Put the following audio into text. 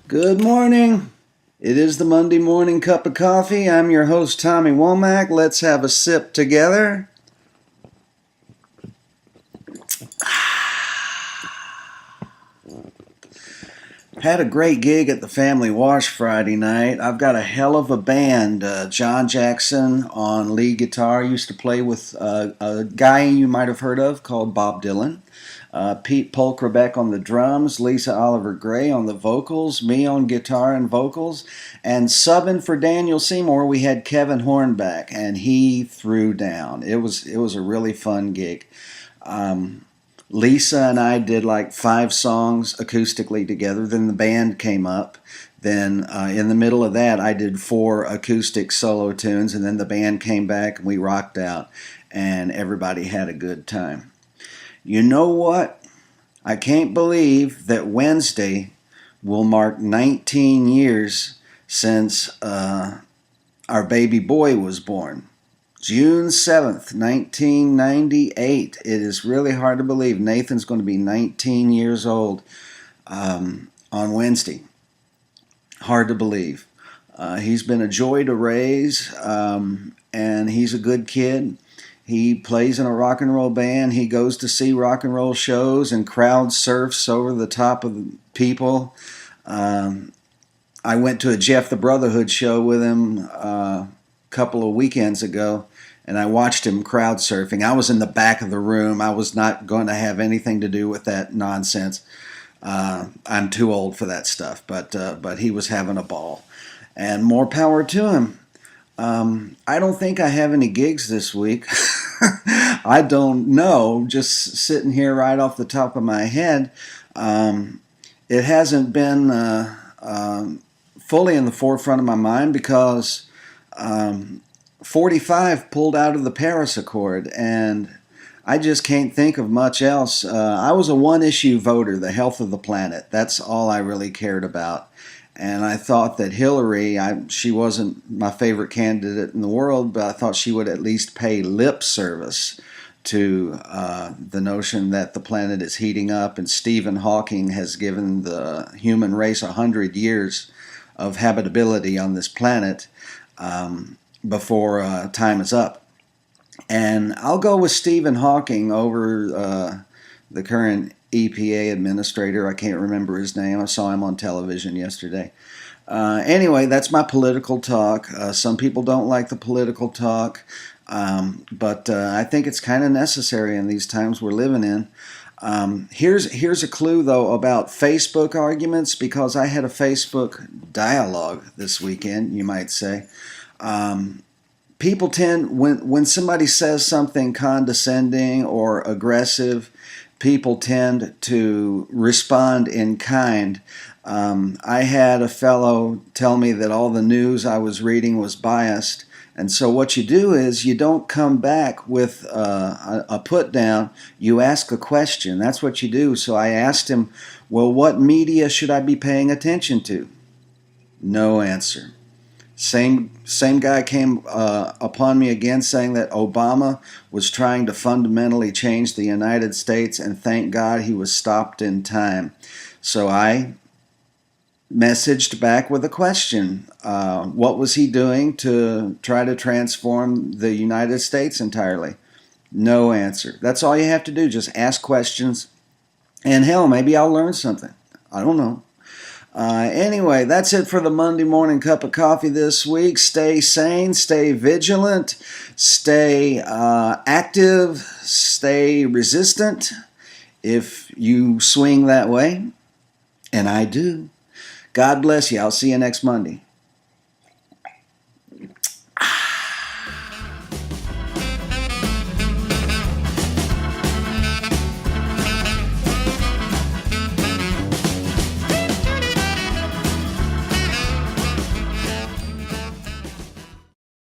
Good morning. It is the Monday morning cup of coffee. I'm your host, Tommy Womack. Let's have a sip together. Had a great gig at the Family Wash Friday night. I've got a hell of a band. John Jackson on lead guitar. Used to play with a guy you might have heard of called Bob Dylan. Pete Polkrabeck on the drums, Lisa Oliver Gray on the vocals, me on guitar and vocals, and subbing for Daniel Seymour we had Kevin Hornback, and he threw down. It was a really fun gig. Lisa and I did like 5 songs acoustically together. Then the band came up. Then in the middle of that, I did 4 acoustic solo tunes, and then the band came back and we rocked out, and everybody had a good time. You know what? I can't believe that Wednesday will mark 19 years since our baby boy was born. June 7th, 1998. It is really hard to believe. Nathan's going to be 19 years old on Wednesday. Hard to believe. He's been a joy to raise, and he's a good kid. He plays in a rock and roll band. He goes to see rock and roll shows and crowd surfs over the top of people. I went to a Jeff the Brotherhood show with him a couple of weekends ago, and I watched him crowd surfing. I was in the back of the room. I was not going to have anything to do with that nonsense. I'm too old for that stuff, but he was having a ball, and more power to him. I don't think I have any gigs this week. I don't know, just sitting here right off the top of my head. It hasn't been fully in the forefront of my mind because 45 pulled out of the Paris Accord, and I just can't think of much else. I was a one-issue voter, the health of the planet. That's all I really cared about. And I thought that Hillary, she wasn't my favorite candidate in the world, but I thought she would at least pay lip service to the notion that the planet is heating up, and Stephen Hawking has given the human race 100 years of habitability on this planet before time is up. And I'll go with Stephen Hawking over the current EPA administrator. I can't remember his name. I saw him on television yesterday. Anyway, that's my political talk. Some people don't like the political talk, but I think it's kind of necessary in these times we're living in. Here's a clue, though, about Facebook arguments, because I had a Facebook dialogue this weekend, you might say. People tend, when somebody says something condescending or aggressive, people tend to respond in kind. I had a fellow tell me that all the news I was reading was biased, and so what you do is you don't come back with a put down, you ask a question. That's what you do. So I asked him, well, what media should I be paying attention to? No answer. Same guy came upon me again saying that Obama was trying to fundamentally change the United States, and thank God he was stopped in time. So I messaged back with a question. What was he doing to try to transform the United States entirely? No answer. That's all you have to do. Just ask questions, and hell, maybe I'll learn something. I don't know. Anyway, that's it for the Monday morning cup of coffee this week. Stay sane, stay vigilant, stay active, stay resistant if you swing that way, and I do. God bless you. I'll see you next Monday.